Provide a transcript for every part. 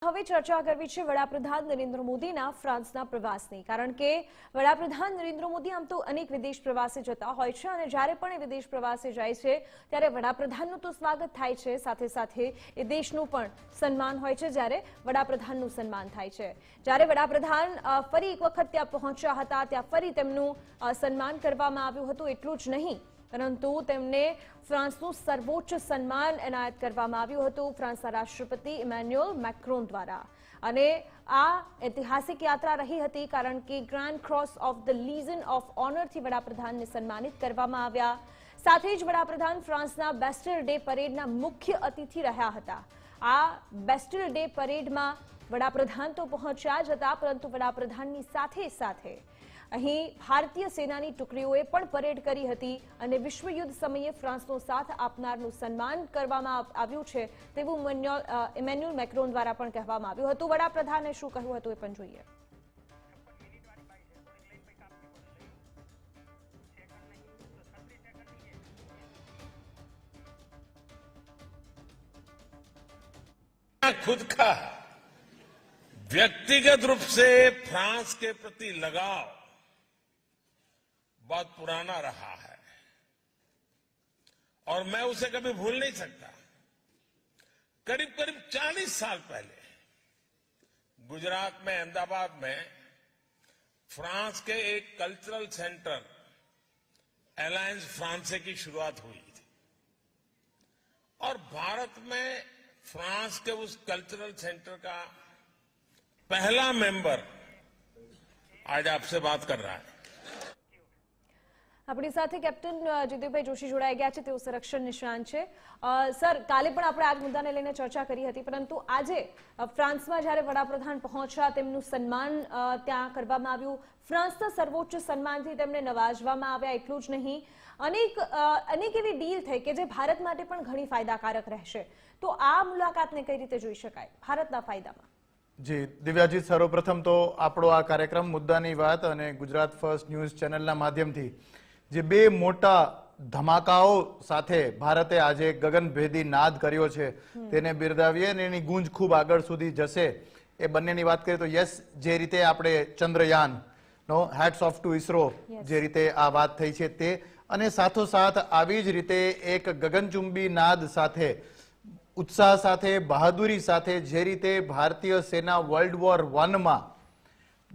હવે ચર્ચા કરવી છે વડાપ્રધાન નરેન્દ્ર મોદીના ફ્રાન્સના પ્રવાસની, કારણ કે વડાપ્રધાન નરેન્દ્ર મોદી આમ તો અનેક વિદેશ પ્રવાસે જતા હોય છે અને જ્યારે પણ એ વિદેશ પ્રવાસે જાય છે ત્યારે વડાપ્રધાનનું તો સ્વાગત થાય છે, સાથે સાથે એ દેશનું પણ સન્માન હોય છે જ્યારે વડાપ્રધાનનું સન્માન થાય છે। જ્યારે વડાપ્રધાન ફરી એક વખત ત્યાં પહોંચ્યા હતા ત્યાં ફરી તેમનું સન્માન કરવામાં આવ્યું હતું। એટલું જ નહીં પરંતુ તેમને ફ્રાન્સનું સર્વોચ્ચ સન્માન એનાયત કરવામાં આવ્યું હતું ફ્રાન્સના રાષ્ટ્રપતિ ઇમેન્યુઅલ મેક્રોન દ્વારા। અને આ ઐતિહાસિક યાત્રા રહી હતી કારણ કે grand cross of the legion of ઓનરથી વડાપ્રધાનને સન્માનિત કરવામાં આવ્યા। સાથે જ વડાપ્રધાન ફ્રાન્સના બેસ્ટિલ ડે પરેડના મુખ્ય અતિથિ રહ્યા હતા। આ બેસ્ટિલ ડે પરેડમાં વડાપ્રધાન તો પહોંચ્યા જ હતા, પરંતુ વડાપ્રધાનની સાથે સાથે અહીં ભારતીય સેનાની ટુકડીઓએ પણ પરેડ કરી હતી અને વિશ્વયુદ્ધ સમયે ફ્રાન્સનો સાથ આપનારનું સન્માન કરવામાં આવ્યું છે તેવું ઇમેન્યુઅલ મેક્રોન દ્વારા પણ કહેવામાં આવ્યું હતું। વડાપ્રધાને શું કહ્યું હતું એ પણ જોઈએ। खुद का व्यक्तिगत रूप से फ्रांस के प्रति लगाव बहुत पुराना रहा है और मैं उसे कभी भूल नहीं सकता। करीब करीब 40 साल पहले गुजरात में अहमदाबाद में फ्रांस के एक कल्चरल सेंटर अलायंस फ्रांसे की शुरुआत हुई थी और भारत में फ्रांस के उस कल्चरल सेंटर का पहला मेंबर आज आपसे बात कर रहा है। अपनी साथे कैप्टन जितेन्द्रभाई जोशी जोड़ाई गया है, तेओ संरक्षण निष्णात है। सर, काले पण आपणे आ मुद्दाने लईने चर्चा करी हती, परंतु आजे फ्रांसमां ज्यारे वडाप्रधान पहोंच्या तेमनुं सन्मान त्यां करवामां आव्युं। फ्रांसना सर्वोच्च सन्मानथी तेमने नवाजवामां आव्या। एटલું જ નહીં, अनेक एवी डील થઈ કે જે ભારત માટે પણ ઘણી ફાયદાકારક રહેશે। તો આ મુલાકાતને કઈ રીતે જોઈ શકાય ભારતના ફાયદામાં? જી દિવ્યાજી, સર્વપ્રથમ તો આપણો આ કાર્યક્રમ મુદ્દાની વાત અને ગુજરાત ફર્સ્ટ ન્યૂઝ ચેનલના માધ્યમથી જે બે મોટા ધમાકાઓ સાથે ભારતે આજે ગગનભેદી નાદ કર્યો છે તેને બિરદાવીએ અને એની ગૂંજ ખૂબ આગળ સુધી જશે એ બંનેની વાત કરીએ તો યસ, જે રીતે આપણે ચંદ્રયાનનો હેટ્સ ઓફ ટુ ઇસરો જે રીતે આ વાત થઈ છે તે, અને સાથોસાથ આવી જ રીતે એક ગગનચુંબી નાદ સાથે उत्साह साथे बहादुरी साथे जे रीते भारतीय सेना वर्ल्ड वॉर 1 में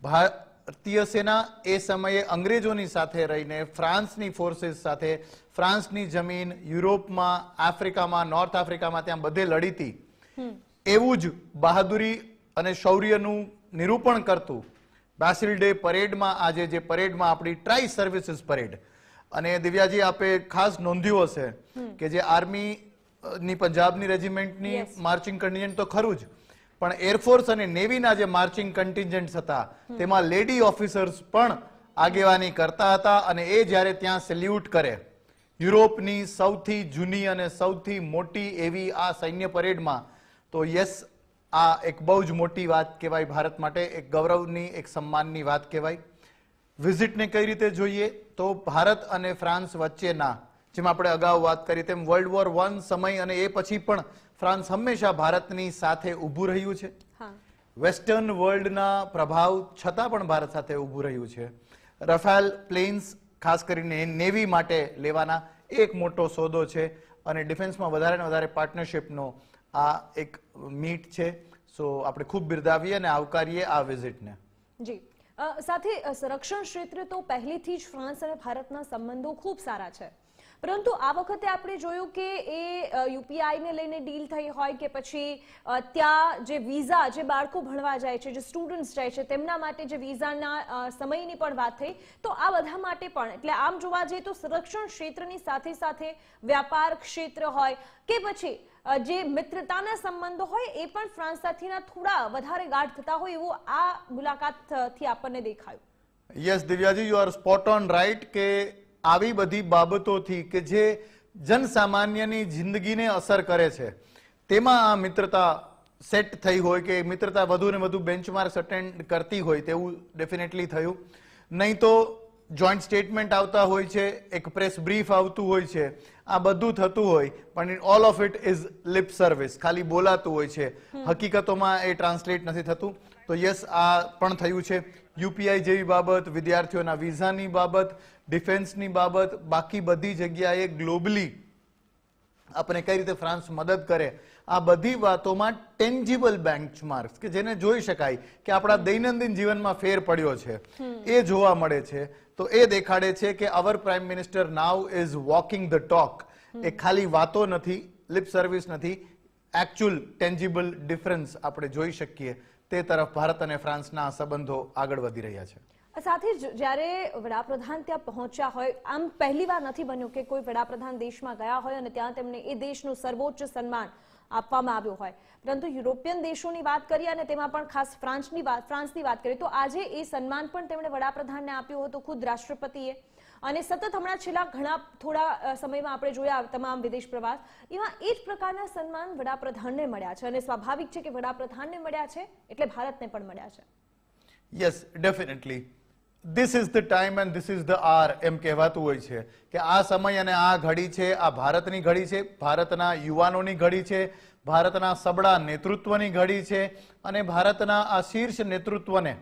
भारतीय सेना ए समये अंग्रेजोनी साथे रहीने फ्रांसनी फोर्सेस साथे फ्रांसनी जमीन यूरोप में, आफ्रिका में, नॉर्थ आफ्रिका में त्यां बधे लड़ीती एवुं ज बहादुरी अने शौर्यनुं निरूपण करतुं बेस्टिल डे परेड में आजे जे परेड में आपणी ट्राई सर्विसेस परेड अने दिव्याजी आपे खास नोंध्युं हशे के जे आर्मी ની પંજાબની રેજિમેન્ટની માર્ચિંગ કન્ટિન્જન્ટ તો ખરું જ, પણ એરફોર્સ અને નેવીના જે માર્ચિંગ કન્ટિન્જન્ટ્સ હતા તેમાં લેડી ઓફિસર્સ પણ આગેવાની કરતા હતા અને એ જ્યારે ત્યાં સેલ્યુટ કરે યુરોપની સૌથી જૂની અને સૌથી મોટી એવી આ સૈન્ય પરેડમાં, તો યસ, આ એક બહુ જ મોટી વાત કહેવાય ભારત માટે, એક ગૌરવની, એક સન્માનની વાત કહેવાય। વિઝિટને કઈ રીતે જોઈએ તો ભારત અને ફ્રાન્સ વચ્ચેના, જેમ આપણે અગાઉ વાત કરી તેમ વર્લ્ડ વોર 1 સમય અને એ પછી પણ ફ્રાન્સ હંમેશા ભારતની સાથે ઊભું રહ્યું છે। વેસ્ટર્ન વર્લ્ડના પ્રભાવ છતાં પણ ભારત સાથે ઊભું રહ્યું છે। રફેલ પ્લેન્સ ખાસ કરીને નેવી માટે લેવાના એક મોટો સોદો છે અને ડિફેન્સમાં વધારે ને વધારે પાર્ટનરશિપનો આ એક મીટ છે। સો આપણે ખૂબ બિરદાવીએ અને આવકારીએ આ વિઝિટને। જી, સાથે સંરક્ષણ ક્ષેત્રે તો પહેલેથી જ ફ્રાન્સ અને ભારતના સંબંધો ખૂબ સારા છે, પરંતુ આ વખતે આપણે જોયું કે એ યુપીઆઈને લઈને ડીલ થઈ હોય કે પછી ત્યાં જે વિઝા, જે બાળકો ભણવા જાય છે, જે સ્ટુડન્ટ્સ જાય છે તેમના માટે જે વિઝાના સમયની પણ વાત થઈ, તો આ બધા માટે પણ, એટલે આમ જોવા જઈએ તો સંરક્ષણ ક્ષેત્રની સાથે સાથે વ્યાપાર ક્ષેત્ર હોય કે પછી જે મિત્રતાના સંબંધો હોય એ પણ ફ્રાન્સ સાથેના થોડા વધારે ગાઢ થતા હોય એવું આ મુલાકાતથી આપણને દેખાયું। યસ દિવ્યાજી, you are spot on right કે આવી બધી બાબતોથી કે જે જનસામાન્યની જિંદગીને અસર કરે છે તેમાં આ મિત્રતા સેટ થઈ હોય કે મિત્રતા વધુ ને વધુ બેન્ચમાર્ક્સ અટેન્ડ કરતી હોય તેવું ડેફિનેટલી થયું। નહીં તો જોઈન્ટ સ્ટેટમેન્ટ આવતા હોય છે, એક પ્રેસ બ્રીફ આવતું હોય છે, આ બધું થતું હોય પણ all of it is lip service, ખાલી બોલાતું હોય છે, હકીકતોમાં એ ટ્રાન્સલેટ નથી થતું. તો યસ, આ પણ થયું છે. યુપીઆઈ જેવી બાબત, વિદ્યાર્થીઓના વિઝાની બાબત, ડિફેન્સની બાબત, બાકી બધી જગ્યાએ ગ્લોબલી આપણે કઈ રીતે ફ્રાન્સ મદદ કરે, આ બધી વાતોમાં ટેન્જિબલ બેન્ચમાર્ક્સ કે જેને જોઈ શકાય કે આપણા દૈનંદિન જીવનમાં ફેર પડ્યો છે એ જોવા મળે છે. તો એ દેખાડે છે કે our prime minister now is walking the talk. એ ખાલી વાતો નથી, લિપ સર્વિસ નથી, એકચ્યુઅલ ટેન્જિબલ ડિફરન્સ આપણે જોઈ શકીએ. તે તરફ ભારત અને ફ્રાન્સના સંબંધો આગળ વધી રહ્યા છે. સાથે જ જ્યારે વડાપ્રધાન ત્યાં પહોંચ્યા હોય, આમ પહેલી વાર નથી બન્યું કે કોઈ વડાપ્રધાન દેશમાં ગયા હોય અને ત્યાં તેમને એ દેશનું સર્વોચ્ચ સન્માન આપવામાં આવ્યું હોય. પરંતુ યુરોપિયન દેશોની વાત કરીએ અને તેમાં પણ ખાસ ફ્રાન્સની વાત કરીએ તો આજે એ સન્માન પણ તેમણે વડાપ્રધાનને આપ્યું હતું, ખુદ રાષ્ટ્રપતિએ. અને સતત હમણાં છેલ્લા ઘણા થોડા સમયમાં આપણે જોયા તમામ વિદેશ પ્રવાસ, એમાં એ જ પ્રકારના સન્માન વડાપ્રધાનને મળ્યા છે અને સ્વાભાવિક છે કે વડાપ્રધાનને મળ્યા છે એટલે ભારતને પણ મળ્યા છે. Yes, definitely this is the time and this is the આર એમ કહેવાતું હોય છે કે આ સમય અને આ ઘડી છે, આ ભારતની ઘડી છે, ભારતના યુવાનોની ઘડી છે, ભારતના સબળા નેતૃત્વની ઘડી છે અને ભારતના આ શીર્ષ નેતૃત્વને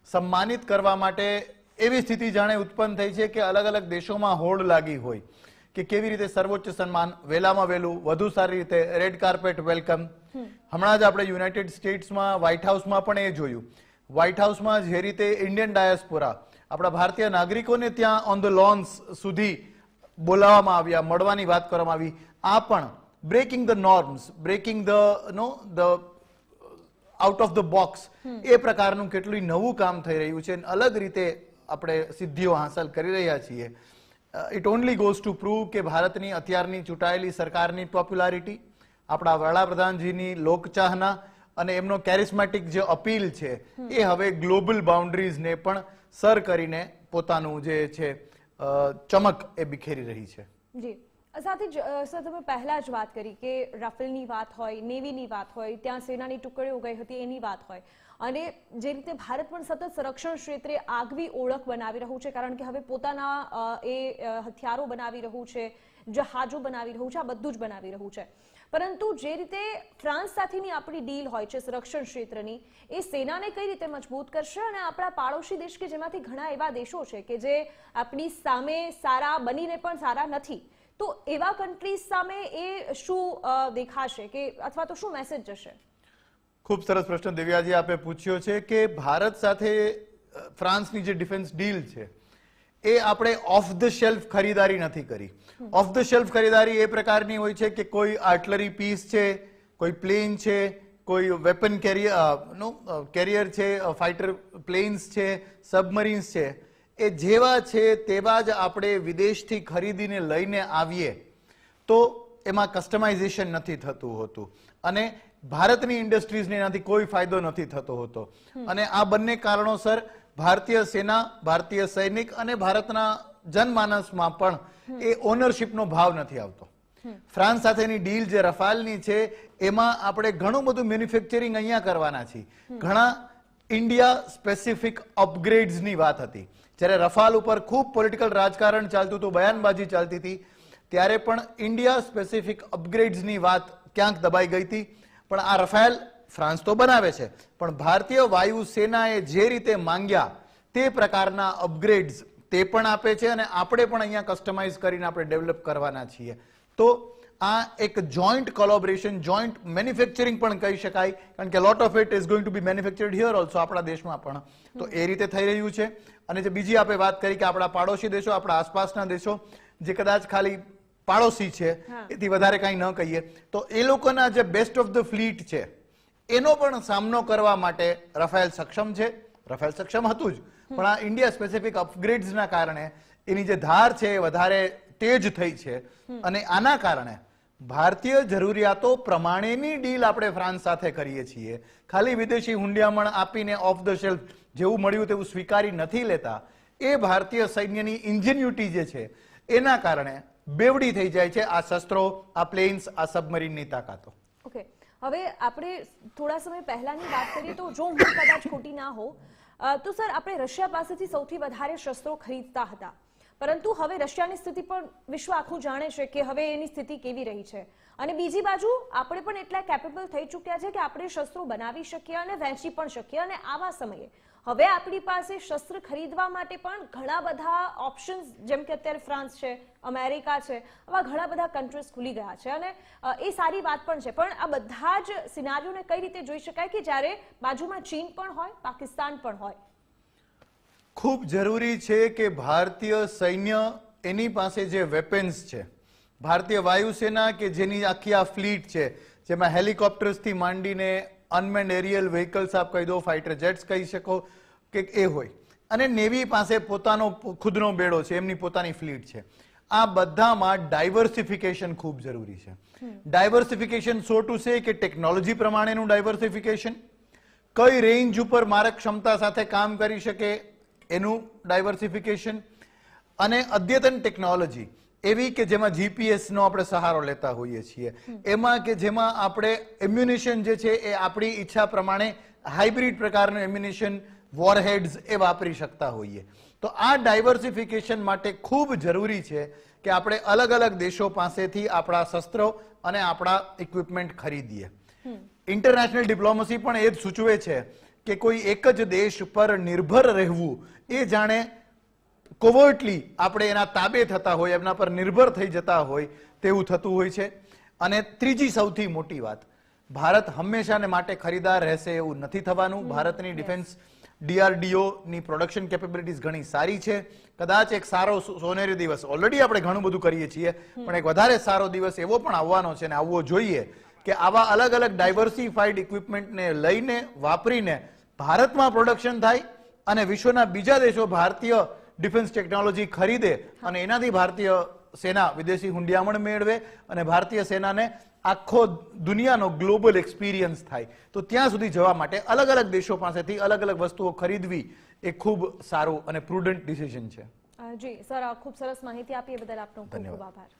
સન્માનિત કરવા માટે એવી સ્થિતિ જાણે ઉત્પન્ન થઈ છે કે અલગ અલગ દેશોમાં હોડ લાગી હોય કે કેવી રીતે સર્વોચ્ચ સન્માન વહેલામાં વહેલું, વધુ સારી રીતે રેડ કાર્પેટ વેલકમ. હમણાં જ આપણે યુનાઇટેડ સ્ટેટ્સમાં વ્હાઇટ હાઉસમાં પણ એ જોયું. વ્હાઇટ હાઉસમાં જે રીતે ઇન્ડિયન ડાયસ્પોરા, આપણા ભારતીય નાગરિકોને ત્યાં ઓન ધ લોન્સ સુધી બોલાવવામાં આવ્યા, મળવાની વાત કરવામાં આવી. આ પણ breaking the norms, breaking the out of the box, એ પ્રકારનું કેટલું નવું કામ થઈ રહ્યું છે. અલગ રીતે આપણે સિદ્ધિઓ હાંસલ કરી રહ્યા છીએ. It only goes to prove કે ભારતની અત્યારની ચૂંટાયેલી સરકારની પોપ્યુલારિટી, આપણા વડાપ્રધાનજીની લોકચાહના અને એમનો કેરિસ્મેટિક જે અપીલ છે એ હવે ગ્લોબલ બાઉન્ડ્રીઝને પણ સર કરીને પોતાનું જે છે ચમક એ બિખેરી રહી છે. જી, સાથે જ સર તમે પહેલા જ વાત કરી કે રાફેલની વાત હોય, નેવીની વાત હોય, ત્યાં સેનાની ટુકડીઓ ગઈ હતી એની વાત હોય, અને જે રીતે ભારત પણ સતત સંરક્ષણ ક્ષેત્રે આગવી ઓળખ બનાવી રહ્યું છે, કારણ કે હવે પોતાના એ હથિયારો બનાવી રહ્યું છે, જહાજો બનાવી રહ્યું છે, આ બધું જ બનાવી રહ્યું છે. પરંતુ જે રીતે ફ્રાન્સ સાથેની આપણી ડીલ હોય છે સંરક્ષણ ક્ષેત્રની, એ સેનાને કઈ રીતે મજબૂત કરશે અને આપણા પાડોશી દેશ કે જેમાંથી ઘણા એવા દેશો છે કે જે આપણી સામે સારા બનીને પણ સારા નથી, તો એવા કન્ટ્રીઝ સામે એ શું દેખાશે કે અથવા તો શું મેસેજ જશે? ખૂબ સરસ પ્રશ્ન દિવ્યાજી આપે પૂછ્યો છે કે ભારત સાથે ફ્રાન્સની જે ડિફેન્સ ડીલ છે એ આપણે ઓફ ધ શેલ્ફ ખરીદારી નથી કરી. ઓફ ધ શેલ્ફ ખરીદારી એ પ્રકારની હોય છે કે કોઈ આર્ટલરી પીસ છે, કોઈ પ્લેન છે, કોઈ વેપન કેરિયર છે, ફાઇટર પ્લેન્સ છે, સબમરીન્સ છે, એ જેવા છે તેવા જ આપણે વિદેશથી ખરીદીને લઈને આવીએ તો એમાં કસ્ટમાઇઝેશન નથી થતું હોતું અને ભારતની ઇન્ડસ્ટ્રીઝને એનાથી કોઈ ફાયદો નથી થતો હોતો. અને આ બંને કારણોસર ભારતીય સેના, ભારતીય સૈનિક અને ભારતના જનમાનસમાં પણ એ ઓનરશિપનો ભાવ નથી આવતો. ફ્રાન્સ સાથેની ડીલ જે રફાલની છે એમાં આપણે ઘણું બધું મેન્યુફેક્ચરિંગ અહીંયા કરવાના છીએ. ઘણા ઇન્ડિયા સ્પેસિફિક અપગ્રેડ્સની વાત હતી. જ્યારે રફાલ ઉપર ખૂબ પોલિટિકલ રાજકારણ ચાલતું હતું, બયાનબાજી ચાલતી હતી, ત્યારે પણ ઇન્ડિયા સ્પેસિફિક અપગ્રેડ્સની વાત ક્યાંક દબાઈ ગઈ હતી. પણ આ રફાલ ફ્રાન્સ તો બનાવે છે, પણ ભારતીય વાયુ સેનાએ જે રીતે માંગ્યા તે પ્રકારના અપગ્રેડ્સ તે પણ આપે છે અને આપણે પણ અહીંયા કસ્ટમાઇઝ કરીને આપણે ડેવલપ કરવાના છીએ. તો આ એક જોઈન્ટ કોલોબરેશન, જોઈન્ટ મેન્યુફેક્ચરિંગ પણ કહી શકાય, કારણ કે lot of it is going to be manufactured here also, આપણા દેશમાં પણ. તો એ રીતે થઈ રહ્યું છે. અને જે બીજી આપણે વાત કરી કે આપણા પાડોશી દેશો, આપણા આસપાસના દેશો જે કદાચ ખાલી પાડોશી છે એથી વધારે કંઈ ન કહીએ, તો એ લોકોના જે બેસ્ટ ઓફ ધ ફ્લીટ છે એનો પણ સામનો કરવા માટે રફેલ સક્ષમ છે. રફેલ સક્ષમ હતું જ, પણ આ ઇન્ડિયા સ્પેસિફિક અપગ્રેડ્સના કારણે એની જે ધાર છે એ વધારે તેજ થઈ છે અને આના કારણે ભારતીય જરૂરિયાતો પ્રમાણેની ડીલ આપણે ફ્રાન્સ સાથે કરીએ છીએ. ખાલી વિદેશી હુંડિયામણ આપીને ઓફ ધ શેલ્ફ જેવું મળ્યું તેવું સ્વીકારી નથી લેતા. એ ભારતીય સૈન્યની ઇન્જિન્યુટી જે છે એના કારણે બેવડી થઈ જાય છે આ શસ્ત્રો, આ પ્લેન્સ, આ સબમરીનની તાકાતો. ઓકે, હવે આપણે થોડા સમય પહેલાની વાત કરીએ તો જો હું કદાચ ખોટી ના હોઉં તો સર આપણે રશિયા પાસેથી સૌથી વધારે શસ્ત્રો ખરીદતા હતા, પરંતુ હવે રશિયાની સ્થિતિ પણ વિશ્વ આખું જાણે છે કે હવે એની સ્થિતિ કેવી રહી છે. અને બીજી બાજુ આપણે પણ એટલા કેપેબલ થઈ ચૂક્યા છે કે આપણે શસ્ત્રો બનાવી શકીએ અને વહેંચી પણ શકીએ. અને આવા સમયે હવે આપણી પાસે શસ્ત્ર ખરીદવા માટે પણ ઘણા બધા ઓપ્શન્સ, જેમ કે અત્યારે ફ્રાન્સ છે, અમેરિકા છે, આવા ઘણા બધા કન્ટ્રીઝ ખુલી ગયા છે. અને એ સારી વાત પણ છે. પણ આ બધા જ સિનારીઓને કઈ રીતે જોઈ શકાય કે જ્યારે બાજુમાં ચીન પણ હોય, પાકિસ્તાન પણ હોય? ખૂબ જરૂરી છે કે ભારતીય સૈન્ય એની પાસે જે વેપન્સ છે, ભારતીય વાયુસેના કે જેની આખી આ ફ્લીટ છે, જેમાં હેલિકોપ્ટર્સથી માંડીને અનમેન્ડ એરિયલ વ્હીકલ્સ આપ કહી દો, ફાઇટર જેટ્સ કહી શકો કે એ હોય, અને નેવી પાસે પોતાનો ખુદનો બેડો છે, એમની પોતાની ફ્લીટ છે. આ બધામાં ડાયવર્સિફિકેશન ખૂબ જરૂરી છે. ડાયવર્સિફિકેશન સો ટુ સે કે ટેકનોલોજી પ્રમાણેનું ડાયવર્સિફિકેશન, કઈ રેન્જ ઉપર મારક ક્ષમતા સાથે કામ કરી શકે એનું ડાયવર્સિફિકેશન, અને અદ્યતન ટેકનોલોજી એવી કે જેમાં જીપીએસ નો આપણે સહારો લેતા હોઈએ છીએ, એમાં કે જેમાં આપણે એમ્યુનિશન જે છે એ આપણી ઈચ્છા પ્રમાણે હાઇબ્રિડ પ્રકારનું એમ્યુનિશન, વોરહેડ્સ એ વાપરી શકતા હોઈએ. તો આ ડાયવર્સિફિકેશન માટે ખૂબ જરૂરી છે કે આપણે અલગ અલગ દેશો પાસેથી આપણા શસ્ત્રો અને આપણા ઇક્વિપમેન્ટ ખરીદીએ. ઇન્ટરનેશનલ ડિપ્લોમસી પણ એ જ સૂચવે છે કે કોઈ એક જ દેશ પર નિર્ભર રહેવું એ જાણે કોવર્ટલી આપણે એના તાબે થતા હોય, એમના પર નિર્ભર થઈ જતા હોય તેવું થતું હોય છે. અને ત્રીજી સૌથી મોટી વાત, ભારત હંમેશાને માટે ખરીદાર રહેશે એવું નથી થવાનું. ભારતની ડિફેન્સ DRDO ની પ્રોડક્શન કેપેબિલિટીઝ ઘણી સારી છે. કદાચ એક સારો સોનેરી દિવસ, ઓલરેડી આપણે ઘણું બધું કરીએ છીએ, પણ એક વધારે સારો દિવસ એવો પણ આવવાનો છે અને આવવો જોઈએ કે આવા અલગ અલગ ડાયવર્સિફાઈડ ઇક્વિપમેન્ટને લઈને, વાપરીને ભારતમાં પ્રોડક્શન થાય અને વિશ્વના બીજા દેશો ભારતીય ડિફેન્સ ટેકનોલોજી ખરીદે અને એનાથી ભારતીય સેના વિદેશી હુંડિયામણ મેળવે અને ભારતીય સેનાને આખો દુનિયાનો ગ્લોબલ એક્સપિરિયન્સ થાય. તો ત્યાં સુધી જવા માટે અલગ અલગ દેશો પાસેથી અલગ અલગ વસ્તુઓ ખરીદવી એ ખૂબ સારું અને પ્રુડન્ટ ડિસિઝન છે. જી સર, ખૂબ સરસ માહિતી આપી એ બદલ આપનો ખૂબ ખૂબ આભાર.